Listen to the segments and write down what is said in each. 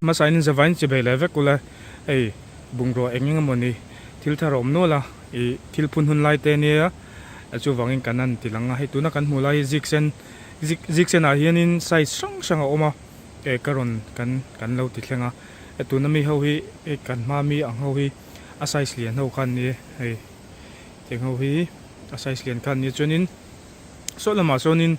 ma sainin zavain chi bele ve kula ei bungro engeng moni thil thar om no la e thil phun hun lai te nia achu wangin kanan tilanga he tuna kan mulai ziksen a hianin size sang a oma e karon kan lo ti thlenga e tuna mi ho hi e kan ma mi ang ho hi a size lian ho khan ni hei teng ho hi a size lian khan ni chunin so lama sonin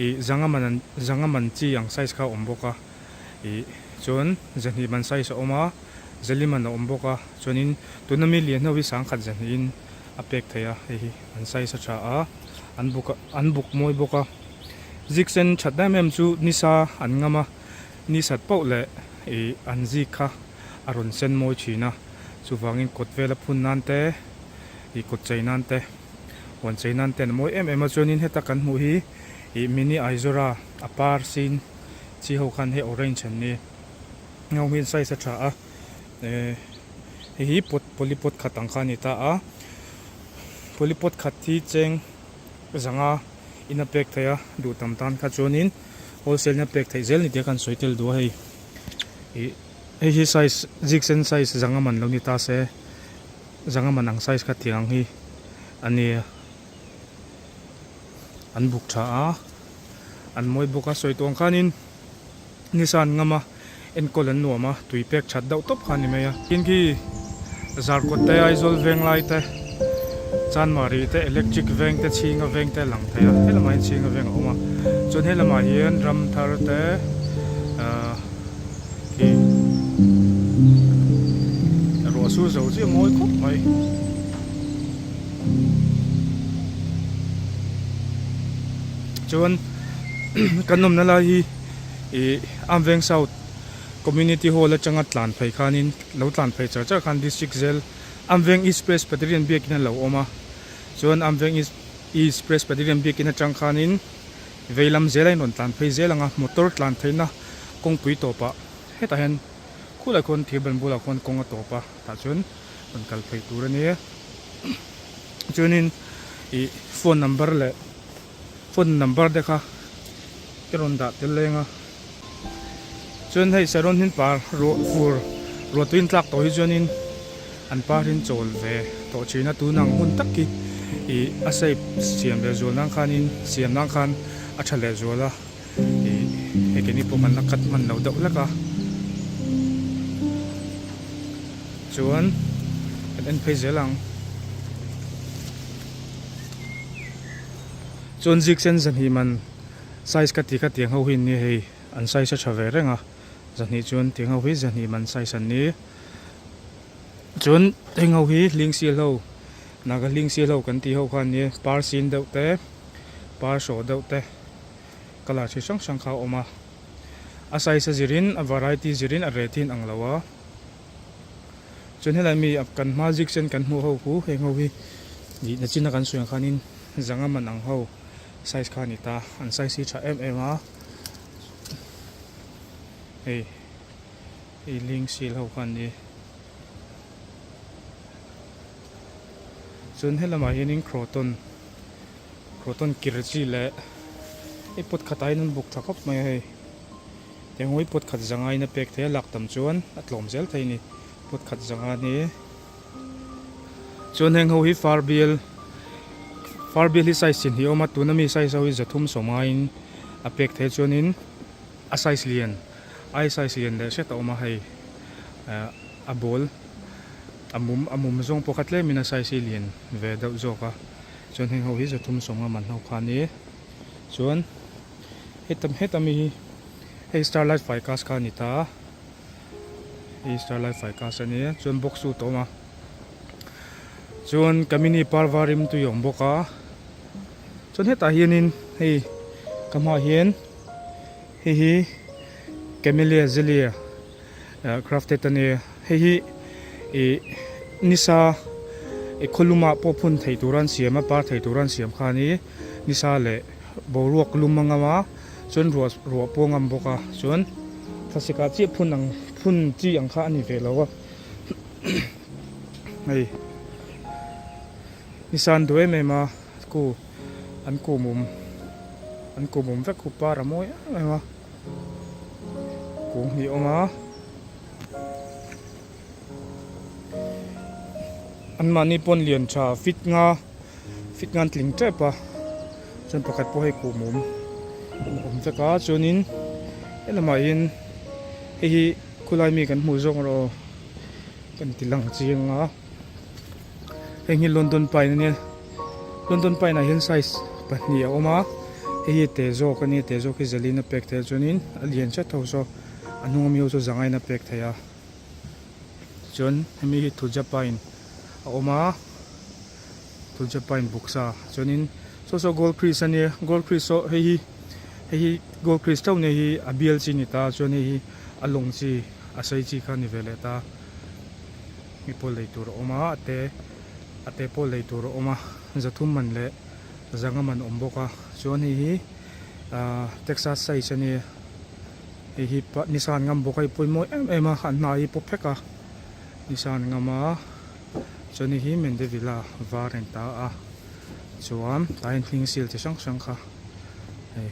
i zanga man chi ang size kha om boka i chon zani man size oma zaliman om boka chunin tuna mi lian ho hi sang khat zanin apek thaya hi an size cha a an buk moi boka ziksen chhatna mem chu nisa an ngama ni sat pau le e an zi kha aron sen moi china chuwangin kotvela phun nan te i kot chainan te wan chainan ten moi em chunin heta kan mu hi i mini aizora apar sin chi ho khan he orange an ni ngau min size cha a hi polipot khatang khani ta a polipot khathi cheng zanga ina pek thaya du tam tan kha chonin wholesale na pek thai zel ni te kan soitel du hei hi size ziksen size zanga man lo ni ta se zanga man ang size kha thiang hi ani an buk tha a an moi buka soitong khanin nisan ngama en kolan nuama tui pek chat dau top khani meya kinki zar ko te aizol veng lai te chan mari te electric veng te chinga veng te lang thaya helama chinga veng oma chon helama hian ram thar te ki ro su zo chi moi khop mai chon kanom na la hi e am veng south community hall atanga tlan phai khanin lo tlan phai cha khan district zel am veng east presbyterian biak na lo oma chon am veng east presbyterian biak na chang khanin veilam zelai non tlan phai zelanga motor tlan thaina kongpui topa heta hen khula kon thibal bula kon konga topa ta chun on kal phai turani chunin I phone number dekha keron da telenga chun hei saron hin par ro twin tlak to hi chunin an parin chol ve to china tu nang hun takki I asai siam le zol nang khanin siam nang khan athale zola I ekeni po man nakat man lo dau laka chuan en phei zelang chon ziksen zan hi man size ka ti kha tiang ho hin ni hei an size cha ve renga zan hi chuan tiang ho hi zan hi man size an ni chuan teng ho hi ling sial ho naga ling sial ho kan ti ho khan ni par sin deuh te par so deuh te kala chi sang kha oma a size zirin a variety zirin a retin ang lawa chun helai mi ap kan ma ziksen kan mu ho hu heng ho hi ni na china kan suang khanin zanga man ang ho size khani ta an size hi cha a ei ling sil ho khan ni chun helama hianin croton kirchi le e pot khatai nan buk thakop mai hei tengoi pot khat zangai na pek the lak tam chuan atlom zel thei ni pot khat zanga ni chun heng ho hi farbial hi size sin hi oma tunami size ho hi zathum somain apek the chuanin a size lian ai size lian le set oma hei a bol amum zong pokat le mina size lian ve dau zoka chun heng ho hi zathum songa man ho khani chuan hetami hei starlight ficus khani ta hei starlight ficus ani chuan box su toma chuan kamini parvarim tu yom boka chuan heta hianin hei kama hian hi camellia zelia crafted ani hei nisa khuluma popun thei turan siama par thei turan siam khani nisa le boruak lumangama chun ro pongam boka chun thasika chi phun chi ang kha ani ve lawa hei nisan doe me ma ku an ko mum ve ku para moi ma ku hi oma an mani pon lian tha fit ngan tling trepa chon pakhat po hei ku mum veka chunin elama in hi khulai mi kan hmu zong ro kan tilang chianga heng hi London pine ne London pine na hian size pahni a oma hi tezo kani tezo ki zelina pek the chunin alian cha tho so anung mi so zangai na pek thaya chon hemi hi thuja pine a oma thuja pine buksa chunin so gold crease ani gold crease so hi gold crease tau ne hi abial chi ni ta chuan hi along chi asai chi kha ni vele ta mi pol lei tur oma ate pol lei tur oma zathum man le zanga man omboka chuan hi Texas size ani hi pa nisan ngam bokai poimo ema anna hi popheka nisan ngama chuan hi mende villa waren ta a chuan tain thing sil chi sang kha hei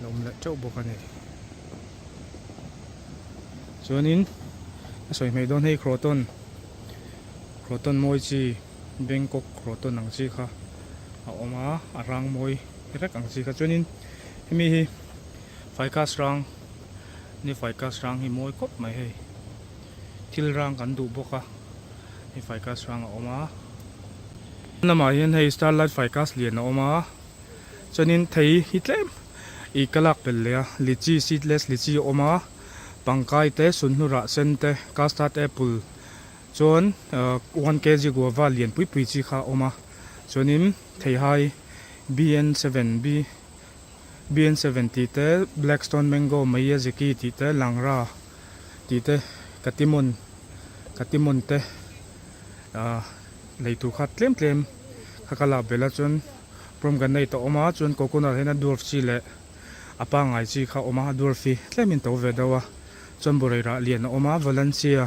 lom la chau bokani chuanin soi mai don hei kroton moi chi Bangkok kroton ang chi kha a oma arang moi rek ang chi kha chuanin hemi hi faikas rang ni faikas rang hi moi kop mai hei thil rang kan du boka hi faikas rang a oma nama hian hei starlight faikas lian a oma chuanin thei hi tlem I kalak pel le lichi seedless lichi oma pangkai te sunhura sen te custard apple chon 1 kg guava lian pui chi kha oma chonin thei hai BN70 te blackstone mango maiya zeki ti te langra ti te katimon te leitu kha tlem khakala bela chon prom gan nei to oma chon coconut hena dwarf chi le apa ngai chi kha oma dwarfi tlemin to ve dawa chon boreira lian oma valencia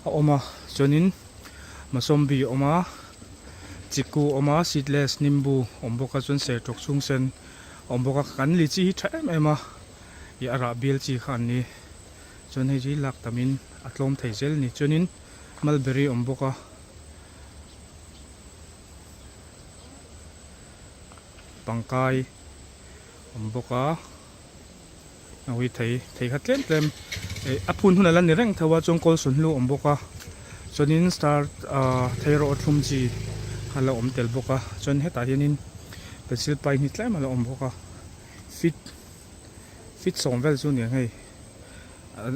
a oma chonin masombi oma chiku oma seedless nimbu omboka chon se tok chung sen omboka kan li chi thaem ema I ara bil chi khan ni chon hi ji lak tamin atlom theizel ni chonin mulberry omboka pangkai omboka awi thei kha tlem apun huna lan ni reng thawa chong kol sun lu omboka chonin start theiro thum chi hala om tel boka chon heta hianin pencil pai ni tlem ala om boka fit songvel chu ni hei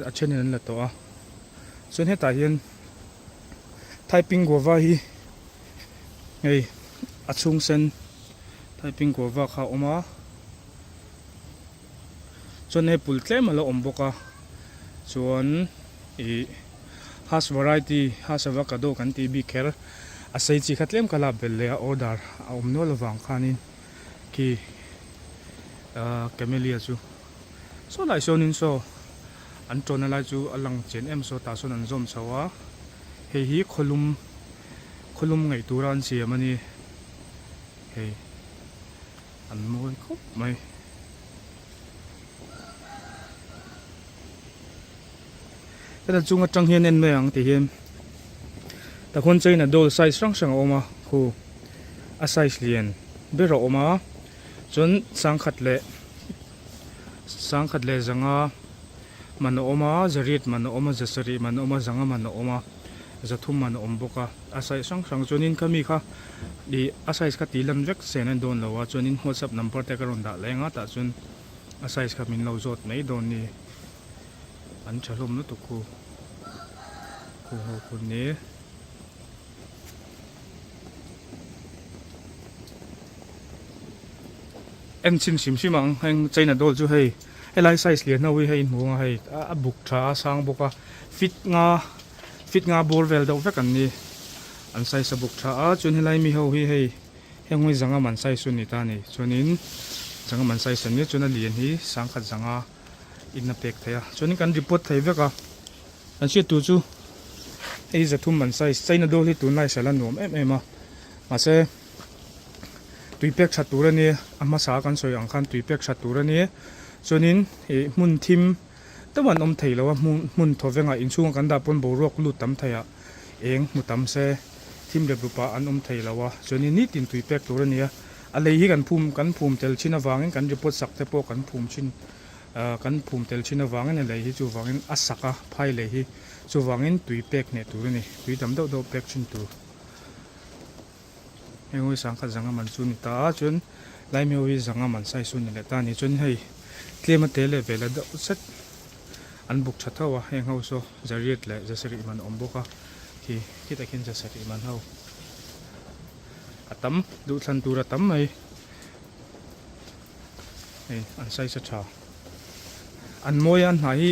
a chenin la to a chon heta hian typing guava hi hei achung sen typing guava kha oma chon he pul tlem ala om boka chuan has variety has avocado kan ti bi kher asai chi khatlem kala bel le order a omno lawang khanin ki camellia chu so lai sonin so an tona la chu alang chen em so ta son an zom chawa hei hi kholum ngai turan chi amani hei an moi khop mai ta chunga tang hian en mai ang ti hian ta khon chaina dol size sang oma khu a size lian bero oma chon sangkhat le zanga man oma zarit man oma zasari man oma zanga man oma zathum man omboka a size sang chonin kami kha di a size kha tilam vek senan don lawa chonin WhatsApp number te karon da lenga ta chun a size kha min lo zot mai don ni an chalom no to khu ni em sim mang heng chaina dol chu hei elai size lian nawi hei muanga hei a buk tha sang boka fit nga borvel do vekan ni an size a buk tha a chun helai mi ho hi hei hengoi zanga man size su ni ta ni chunin zanga man size ni chuna lian hi sang khat zanga inna pek thaya chunin kan report thei veka an si tu chu hei zathum man size chaina dol hi tu nai sala nom em a ma se tuipek chaturani ama sa kan soi ang khan tuipek chaturani chonin mun thim taman om theilawa mun thovenga inchung kan da pon borok lu tam thaya eng mutam se thim le rupa an thei lawa choni ni tin tui pek tur ania a lei hi kan phum tel china wangin kan report sak te po kan phum chin kan phum tel china wangin lei hi chu wangin a saka phai lei hi chu wangin tui pek ne tur ni tui dam do pek chin tur hengoi sang kha janga man chu ni ta chun lai mi wi janga man sai su ni le ta ni chun hei tlema te le vela da set an buk thathawa heng ho so zariat le jasari man omboka ki takin jasari man ho atam du thlan tura tam mai ei an sai sa tha an moyan hai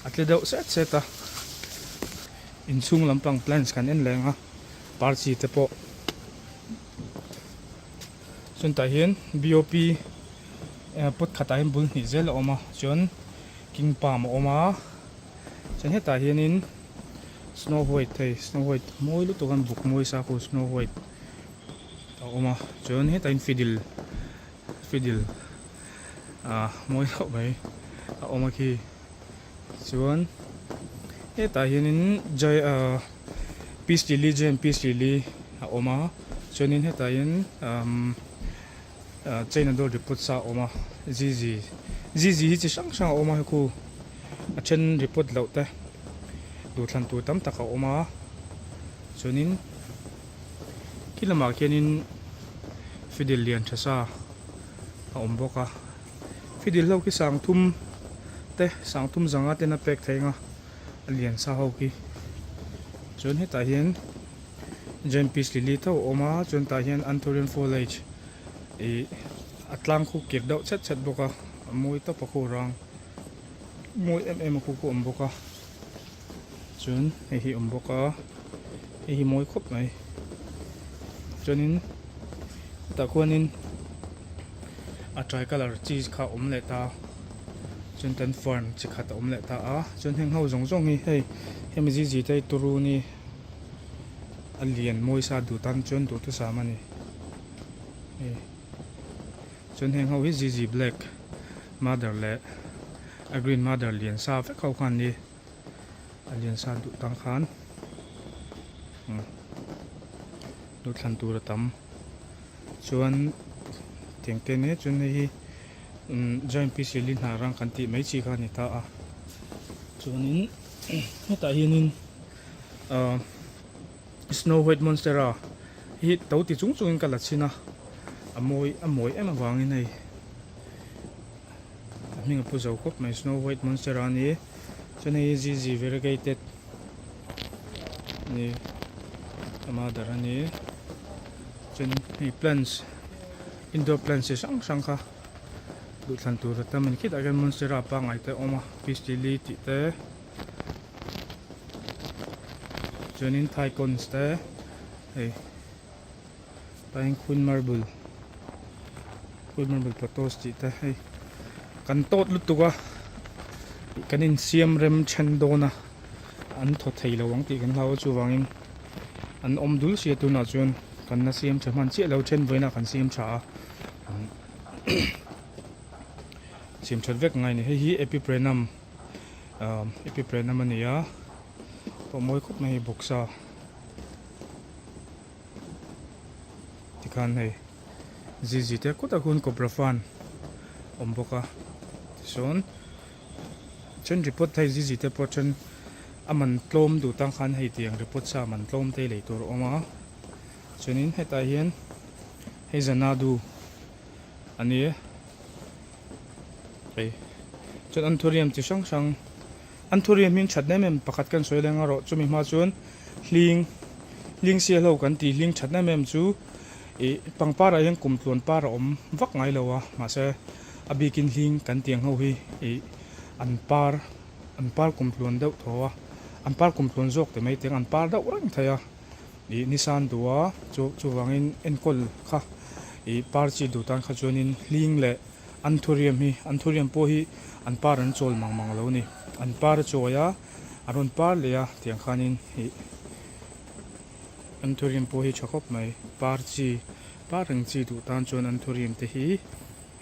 atle deuh set seta in chung lampang plants kan en lenga parchi te po chun ta hian bop pot khata hin bul ni zel oma chon king palm oma chen heta hian in snow white thei snow white moi lu to kan buk moi sa ko snow white ta oma chon heta in fidil moi ho mai a oma ki chuan heta hian in jai peace lily a oma chonin heta hian China do report sa oma zizi hi chi sang oma ku a chen report lo te du thlan tu tam taka oma chunin kilama kenin fidel lian thasa a omboka fidel lo ki sang thum zanga te na pek thenga lian sa ho ki chun heta hian gem peace lily tho oma chun ta hian anthurium foliage atlang khu kir deuh chat boka moi to pakhu rang moi khu ku omboka chun hi omboka hi moi khop mai chunin ta khuanin a try color cheese kha omle ta chun tan fern chi kha ta omle ta a chun heng ho zong hi hei hem ji tai turu ni alian moi sa du tan chun du tu sa mani chun heng ho hi zizi black mother le a green mother lian sa fe khau khan ni alian sa du tang khan du thlan tur tam chuan tengte ne chun hi joint piece lin na rang kan ti mai chi kha ni ta a chuanin heta hianin snow white monster a hi to ti chung in kala china amoi em awangin nei aming pu zo khop mai snow white monster ani chane ji variegated ni amadar ani chen hi plants indoor plants sang kha du thlan tur ta man khit agan monster a pa ngai te oma peace lily ti te chuanin thai cons te hei pain queen marble photos ti te hei kan tot lutuga kanin siam rem chen dona an tho thei lawang ti kan haw chu wangin an om dul sia tu na chuan kan na siam chaman chi lo chen voina kan siam cha siam chat vek ngai ni hi epiprenum ania po moi khop mai boksa tikhan hei zizi te kota kun cobra fan omboka son chen report thai zizi te po chen aman tlom du tang khan hei tiang report sa man tlom te le tur oma chenin heta hian hei zanadu ani ei chen anthurium chi sang anthurium min thatna mem pakhat kan soilenga ro chumi ma chuan hling sia lo kan ti hling thatna mem chu pangpar a yang kumtlon par om vak ngai lowa ma se abikin hling kan tiang ho hi anpar kumtlon deuh thowa anpar kumtlon jok te mai teng anpar da urang thaya nisan duwa chu wangin enkol kha par chi du tan kha chuanin hling le anthurium po hi anpar an chol mang lo ni anpar choya aron par le ya tiang khanin hi anthurium po hi chakop mai parang chi du tan chon anthurium te hi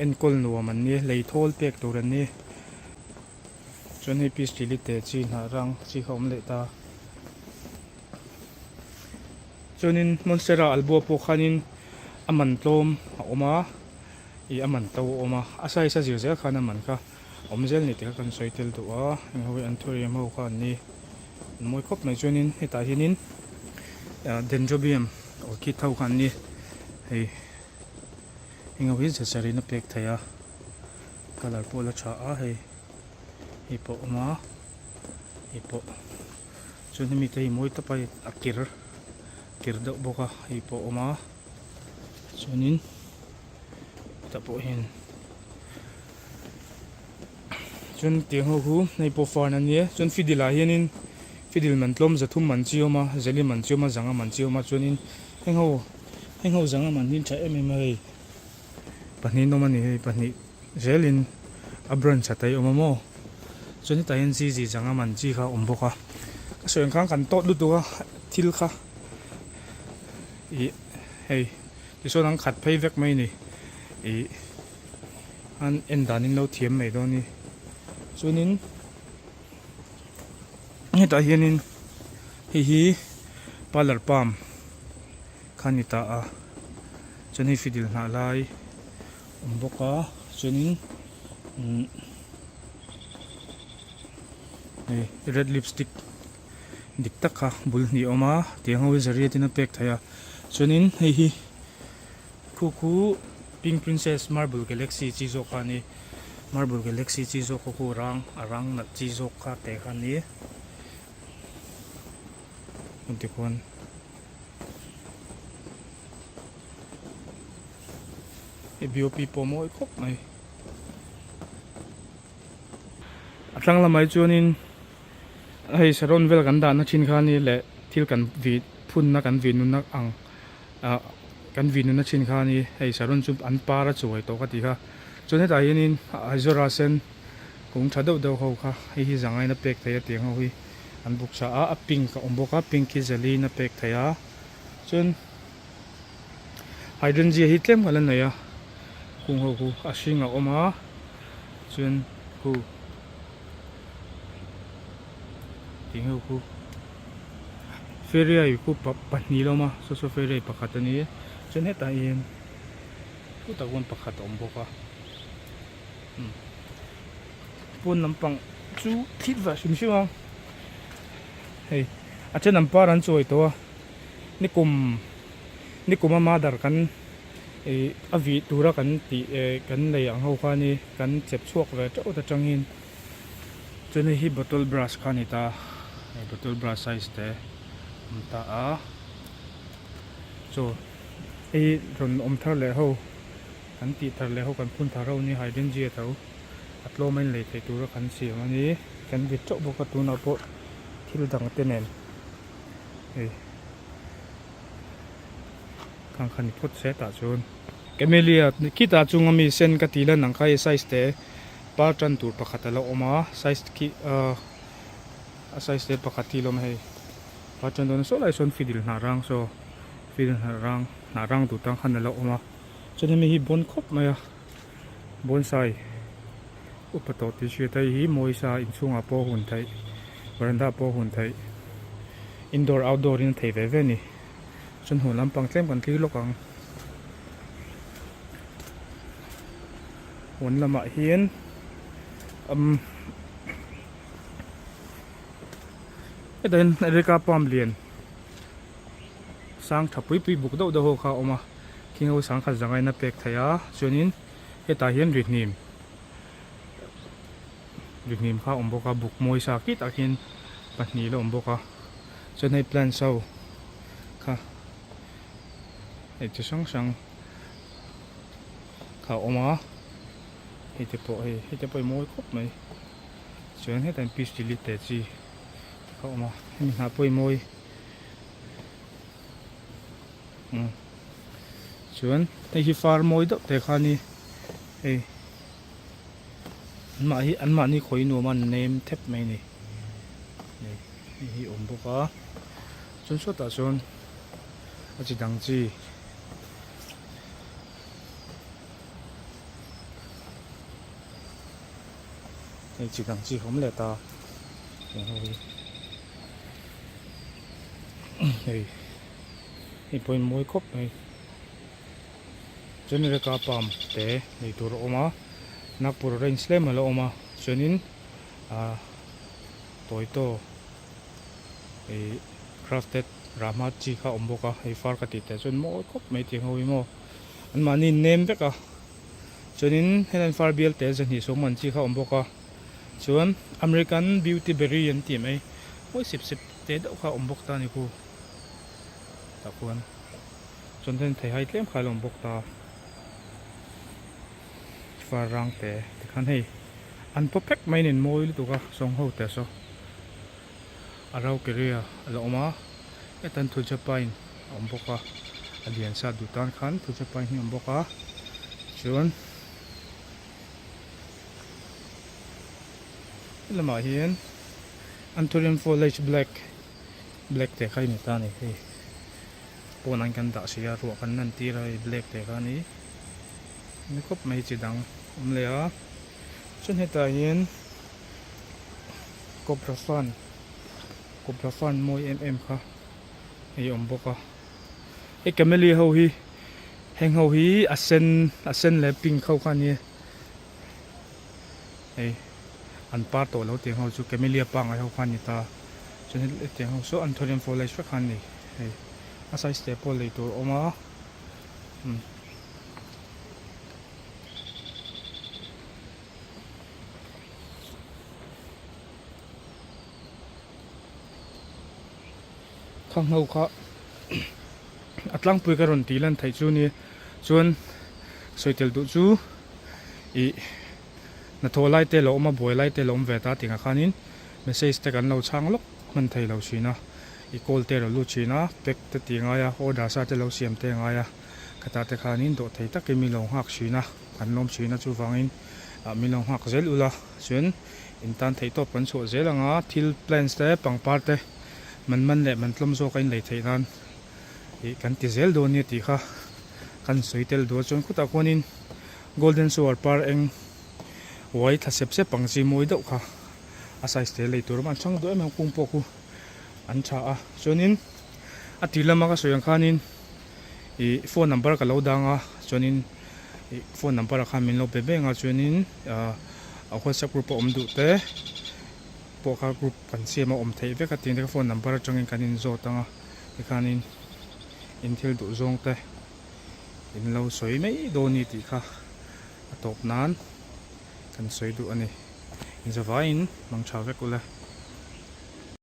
enkol nuwa man ni lei thol pek turan ni chon hi peace lily te chi na rang chi khom le ta chuanin monstera albua po khanin aman tlom a oma I aman to oma asai sa zir zel khana man kha omzel ni te kan soitel tu a enghawi an thori mo kha ni moi khop mai chuanin heta hinin dendrobium orchid thau khan ni hei enghawi zachari na pek thaya color pola cha a hei ipo oma ipo chuanin mi te moi tapai akir do boka ipo oma chuanin tapo hin chun tiang ho hu nei po farn an ni chun fidila hianin fidil man tlom zathum man chioma zeli man chioma zanga man chioma chuanin hengho zanga man hin tha em hei pahni no mani hei pahni zelin abron chatai omamo chuni ta hin ji zanga man chi kha omboka soeng khang kan to du tuwa thil kha I hei tiso nang khat phei vek mai ni I an endanin lo thiam mai do ni chunin heta hianin hi palar palm khanita a chani fidil na lai omboka chunin red lipstick dik takha bul ni oma tianghawi zariatina pek thaya chunin hi khu pink princess marble galaxy chizo khani marble galaxy chizo ko hrang arang na chizo kha te khani untikon BOP pomo khop mai atlang lamai chuanin hei saron vel kan da na thin khani le thil kan vi phun na kan vi nu na ang kan vi nu na thin khani hei saron chu an para chuai to ka ti kha chune ta hianin azora sen kung thado do ho kha hi zangai na pek thaya tiang ho hi an buk sa a pink ka omboka pinky zali na pek thaya chun hydrangea hi tlem galan na ya kung ho ku asinga oma chun ku ting ho ku feria ku pahni loma so feria pakhatani chun heta yen ku tagon pakhat omboka pun nampang chu thitwa simsiwa hei acha namparan choi to nikum ma dar kan avi tura kan ti kan nei ang ho khani kan chep chuak ve to ta changin chune hi bottle brush khani ta bottle brush size te ta a so ron om thar le ho kan ti thar le ho kan phun thar ho ni hydrangea tho atlo main le thei tura kan siam ani kan vi chok boka tu na po thil dang te nen khang khani phot se ta chun camellia kita chungami sen ka tila nang khai size te pa tran tur pakhat lo oma size ki size te pakhat ti lom hei pa tran don so lai son fidil na rang so fidil na rang tu tang khan lo oma chune mi hi bon khop maya bonsai upato ti she thai hi moisa in chunga po hun thai veranda po hun thai indoor outdoor in thei ve ve ni chun hu lampang tlem kan tli lokang hon lama hian eden erika pam lian sang thapui pui buk do ho kha oma kingo sang kha jangai na pek thaya chunin heta hian rihnim kha omboka buk moi sa ki takin pahni lo omboka chunai plan so kha chi sang kha oma hete po moi khop mai chuan hetan piece dili te chi kha oma ni na poi moi chuan te hi far moi do te khani hei an ma ni khoi nu man name thep mai ni hi omboka chun so ta chun achi dang chi hei chi dang chi hom le ta hei hi point moi khop nei chuan ka pam te nei tur oma nakpur range le malo oma chuanin toito ei crafted rama chi kha omboka ei far ka ti te chuan moi khop mai ti hoi mo an mani name beka chuanin helan far bial te zan hi so man chi kha omboka chuan American beauty berry an ti mai moi sip te do kha ombok ta ni ku ta kuan chuan ten thei hai tlem kha ombok ta far hrang te khan hei an perfect mai nen moi lu tu ka song ho te so arau keria ala oma etan thu japain omboka alian sa dutan khan thu japain hi omboka chuan lama hian anthurium foliage black te khai ni ta ni hei pon an kan da sia ro kan nan ti rai black te ka ni ni khop mai chi dang le a chuan heta hian cobra fan moi kha ei omboka e camellia ho hi heng ho hi asen le pink khau kha ni ei an par to lo tiang ho chu camellia pang ai ho khan ni ta chuan tiang ho so anthurium foliage khan ni ei a size te pol le tur oma khang ho kha atlang pui ka ron ti lan thai chu ni chuan soitel du chu i na tholai te lo ma boy lai te lom ve ta tinga khanin message te kan lo chang lok man thei lo china i call te ro lu china pek te tinga ya order sa te lo siam te nga ya kata te khanin do thei ta ke mi lo hak china kan nom china chu wangin mi lo hak zel ula chuan in tan thei to pan so zelanga thil plants te pangpar te man le man tlom zo kain lei thei nan i kan ti zel do ni ti kha kan soitel do chon khuta konin golden shower par eng wai tha sep pangchi moi do kha a size te lei tur man chang do em kung po ku an cha a chonin a tilama ka soyang khanin i phone number ka lo danga chonin i phone number kha min lo be nga chonin a WhatsApp group om du te po kha group kan siama om thei ve ka tin de phone number changin kanin zo tanga khanin in thil du zong te in lo soi mai do ni ti kha atop nan kan soi du ani in zawain mang chawe kula